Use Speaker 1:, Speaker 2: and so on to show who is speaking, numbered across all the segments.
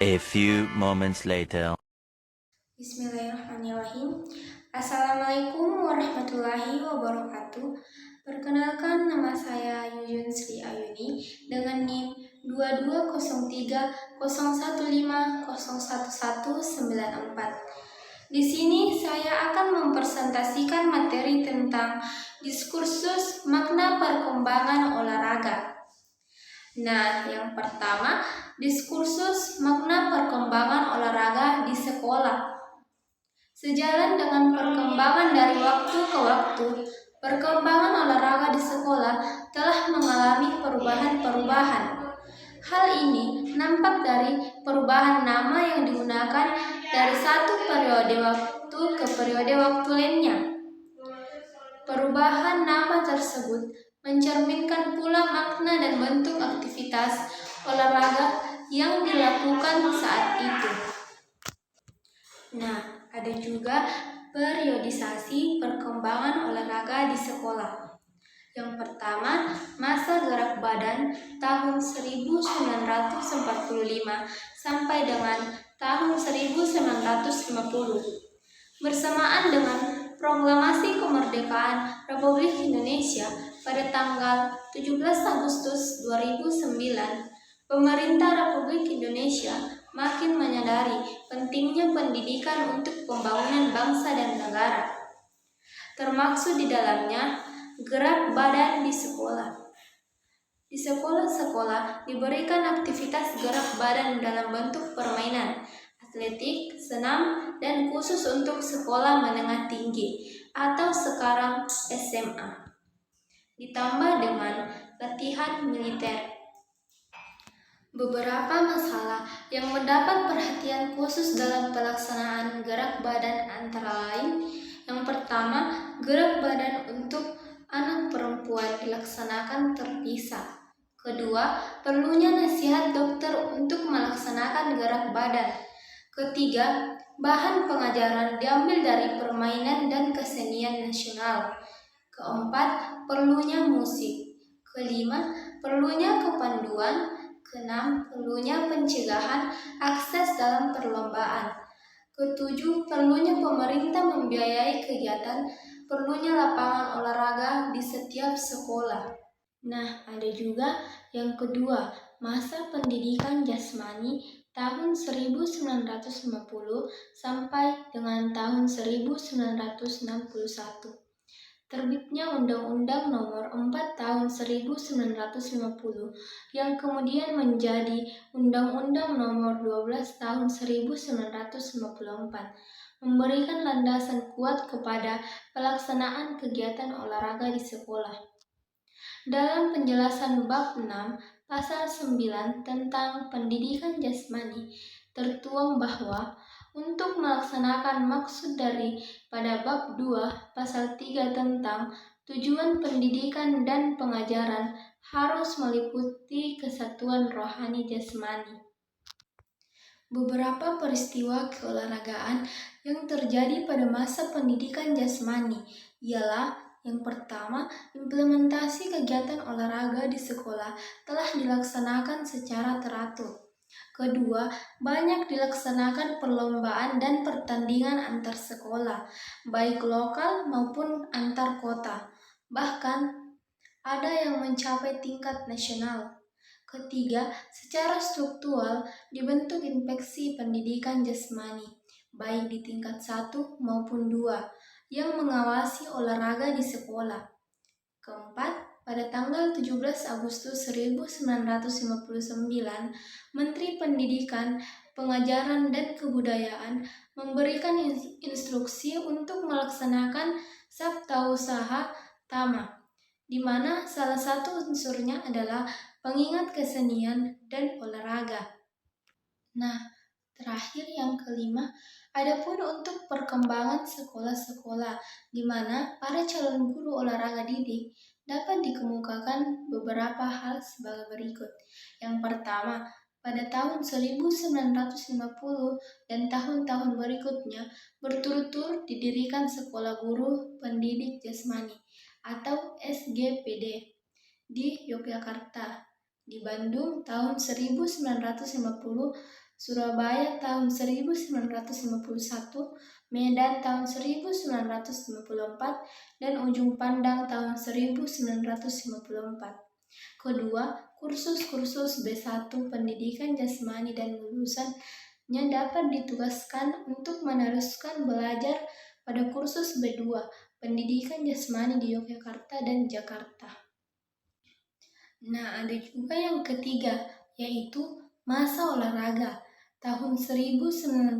Speaker 1: A few moments later.
Speaker 2: Bismillahirrahmanirrahim. Assalamualaikum warahmatullahi wabarakatuh. Perkenalkan, nama saya Yuyun Sri Ayuni dengan NIM 220301501194. Di sini saya akan mempresentasikan materi tentang diskursus makna perkembangan olahraga. Nah, yang pertama, diskursus makna perkembangan olahraga di sekolah. Sejalan dengan perkembangan dari waktu ke waktu, perkembangan olahraga di sekolah telah mengalami perubahan-perubahan. Hal ini nampak dari perubahan nama yang digunakan dari satu periode waktu ke periode waktu lainnya. Perubahan nama tersebut mencerminkan pula makna dan bentuk aktivitas olahraga yang dilakukan saat itu. Nah, ada juga periodisasi perkembangan olahraga di sekolah. Yang pertama, masa gerak badan tahun 1945 sampai dengan tahun 1950. Bersamaan dengan Proklamasi Kemerdekaan Republik Indonesia pada tanggal 17 Agustus 2009, pemerintah Republik Indonesia makin menyadari pentingnya pendidikan untuk pembangunan bangsa dan negara. Termaksud di dalamnya gerak badan di sekolah. Di sekolah-sekolah diberikan aktivitas gerak badan dalam bentuk permainan, atletik, senam, dan khusus untuk sekolah menengah tinggi atau sekarang SMA. Ditambah dengan latihan militer. Beberapa masalah yang mendapat perhatian khusus dalam pelaksanaan gerak badan antara lain: yang pertama, gerak badan untuk anak perempuan dilaksanakan terpisah. Kedua, perlunya nasihat dokter untuk melaksanakan gerak badan. Ketiga, bahan pengajaran diambil dari permainan dan kesenian nasional. Keempat, perlunya musik. Kelima, perlunya kepanduan. Keenam, perlunya pencegahan akses dalam perlombaan. Ketujuh, perlunya pemerintah membiayai kegiatan, perlunya lapangan olahraga di setiap sekolah. Nah, ada juga yang kedua, masa pendidikan jasmani tahun 1950 sampai dengan tahun 1961. Terbitnya Undang-Undang Nomor 4 Tahun 1950 yang kemudian menjadi Undang-Undang Nomor 12 Tahun 1954, memberikan landasan kuat kepada pelaksanaan kegiatan olahraga di sekolah. Dalam penjelasan bab 6 pasal 9 tentang pendidikan jasmani, tertuang bahwa untuk melaksanakan maksud pada bab 2 pasal 3 tentang tujuan pendidikan dan pengajaran harus meliputi kesatuan rohani jasmani. Beberapa peristiwa keolahragaan yang terjadi pada masa pendidikan jasmani ialah: yang pertama, implementasi kegiatan olahraga di sekolah telah dilaksanakan secara teratur. Kedua, banyak dilaksanakan perlombaan dan pertandingan antar sekolah, baik lokal maupun antar kota. Bahkan, ada yang mencapai tingkat nasional. Ketiga, secara struktural dibentuk inspeksi pendidikan jasmani, baik di tingkat 1 maupun 2, yang mengawasi olahraga di sekolah. Keempat, pada tanggal 17 Agustus 1959, Menteri Pendidikan, Pengajaran dan Kebudayaan memberikan instruksi untuk melaksanakan Sabtausaha Tama, di mana salah satu unsurnya adalah pengingat kesenian dan olahraga. Nah, terakhir yang kelima, adapun untuk perkembangan sekolah-sekolah di mana para calon guru olahraga didik dapat dikemukakan beberapa hal sebagai berikut. Yang pertama, pada tahun 1950 dan tahun-tahun berikutnya berturut-turut didirikan Sekolah Guru Pendidik Jasmani atau SGPD di Yogyakarta. Di Bandung tahun 1950 Surabaya tahun 1951, Medan tahun 1954, dan Ujung Pandang tahun 1954. Kedua, kursus-kursus B1 Pendidikan Jasmani dan lulusannya dapat ditugaskan untuk meneruskan belajar pada kursus B2 Pendidikan Jasmani di Yogyakarta dan Jakarta. Nah, ada juga yang ketiga, yaitu masa olahraga tahun 1961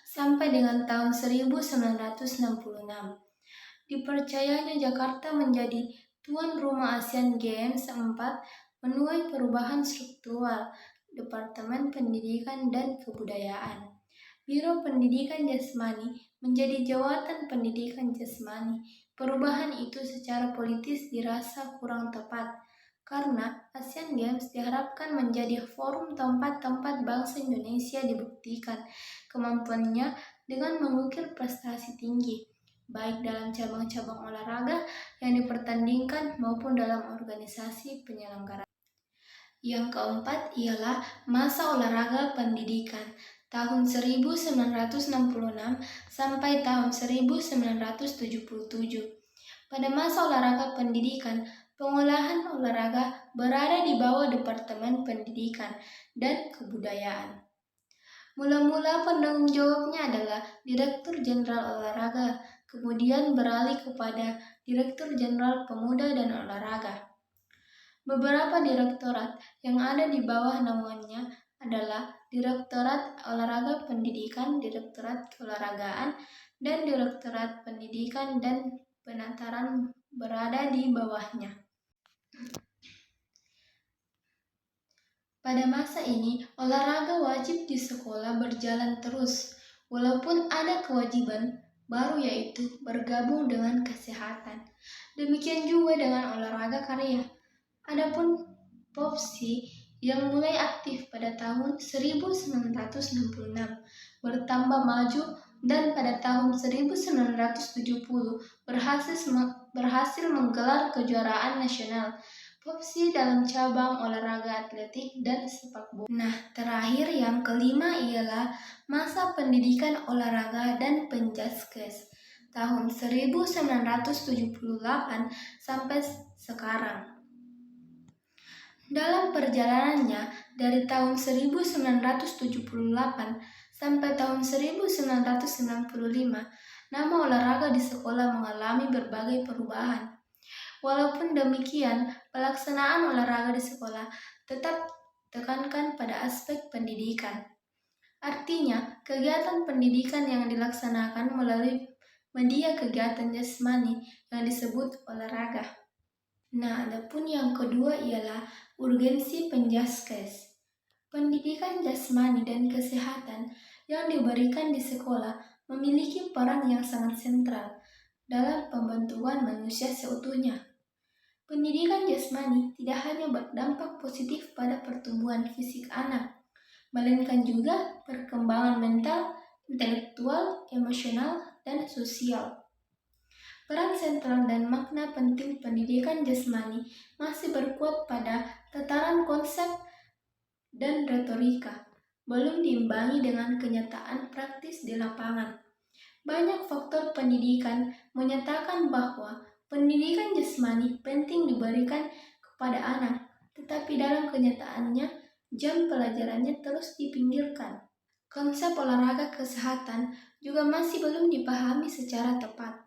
Speaker 2: sampai dengan tahun 1966. Dipercayanya Jakarta menjadi tuan rumah Asian Games 4 menuai perubahan struktural Departemen Pendidikan dan Kebudayaan. Biro Pendidikan Jasmani menjadi Jawatan Pendidikan Jasmani. Perubahan itu secara politis dirasa kurang tepat karena Asian Games diharapkan menjadi forum tempat bangsa Indonesia dibuktikan kemampuannya dengan mengukir prestasi tinggi, baik dalam cabang-cabang olahraga yang dipertandingkan maupun dalam organisasi penyelenggara. Yang keempat ialah masa olahraga pendidikan tahun 1966 sampai tahun 1977. Pada masa olahraga pendidikan, pengolahan olahraga berada di bawah Departemen Pendidikan dan Kebudayaan. Mula-mula penanggung jawabnya adalah Direktur Jenderal Olahraga, kemudian beralih kepada Direktur Jenderal Pemuda dan Olahraga. Beberapa direktorat yang ada di bawah naungannya adalah Direktorat Olahraga Pendidikan, Direktorat Keolahragaan, dan Direktorat Pendidikan dan Penataran berada di bawahnya. Pada masa ini, olahraga wajib di sekolah berjalan terus, walaupun ada kewajiban baru yaitu bergabung dengan kesehatan. Demikian juga dengan olahraga karya. Adapun POPSI yang mulai aktif pada tahun 1966 bertambah maju dan pada tahun 1970 berhasil menggelar kejuaraan nasional POPSI dalam cabang olahraga atletik dan sepak bola. Nah, terakhir yang kelima ialah masa pendidikan olahraga dan penjaskes tahun 1978 sampai sekarang. Dalam perjalanannya dari tahun 1978 sampai tahun 1995, nama olahraga di sekolah mengalami berbagai perubahan. Walaupun demikian, pelaksanaan olahraga di sekolah tetap tekankan pada aspek pendidikan. Artinya, kegiatan pendidikan yang dilaksanakan melalui media kegiatan jasmani yang disebut olahraga. Nah, adapun yang kedua ialah urgensi penjaskes. Pendidikan jasmani dan kesehatan yang diberikan di sekolah memiliki peran yang sangat sentral dalam pembentukan manusia seutuhnya. Pendidikan jasmani tidak hanya berdampak positif pada pertumbuhan fisik anak, melainkan juga perkembangan mental, intelektual, emosional, dan sosial. Peran sentral dan makna penting pendidikan jasmani masih berkuat pada tataran konsep dan retorika, belum diimbangi dengan kenyataan praktis di lapangan. Banyak faktor pendidikan menyatakan bahwa pendidikan jasmani penting diberikan kepada anak, tetapi dalam kenyataannya jam pelajarannya terus dipinggirkan. Konsep olahraga kesehatan juga masih belum dipahami secara tepat.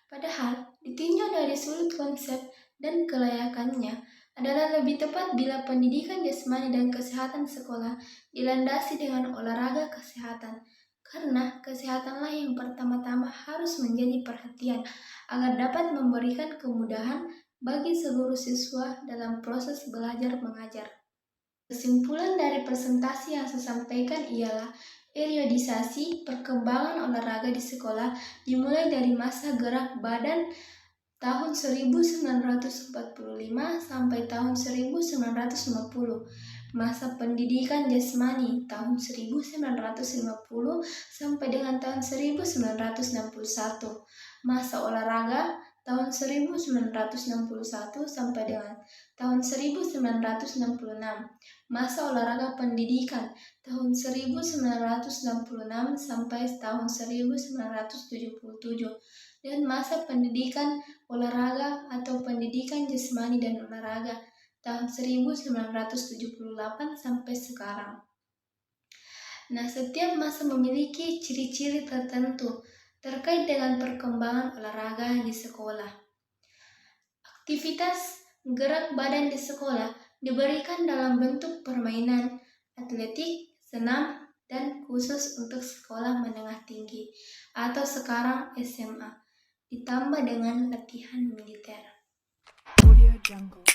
Speaker 2: Padahal, ditinjau dari sudut konsep dan kelayakannya adalah lebih tepat bila pendidikan jasmani dan kesehatan sekolah dilandasi dengan olahraga kesehatan. Karena kesehatanlah yang pertama-tama harus menjadi perhatian agar dapat memberikan kemudahan bagi seluruh siswa dalam proses belajar mengajar. Kesimpulan dari presentasi yang saya sampaikan ialah periodisasi perkembangan olahraga di sekolah dimulai dari masa gerak badan tahun 1945 sampai tahun 1950. Masa pendidikan jasmani tahun 1950 sampai dengan tahun 1961. Masa olahraga tahun 1961 sampai dengan tahun 1966. Masa olahraga pendidikan tahun 1966 sampai tahun 1977. Dan masa pendidikan olahraga atau pendidikan jasmani dan olahraga tahun 1978 sampai sekarang. Nah, setiap masa memiliki ciri-ciri tertentu terkait dengan perkembangan olahraga di sekolah. Aktivitas gerak badan di sekolah diberikan dalam bentuk permainan, atletik, senam, dan khusus untuk sekolah menengah tinggi atau sekarang SMA, ditambah dengan latihan militer.
Speaker 3: Audio Jungle.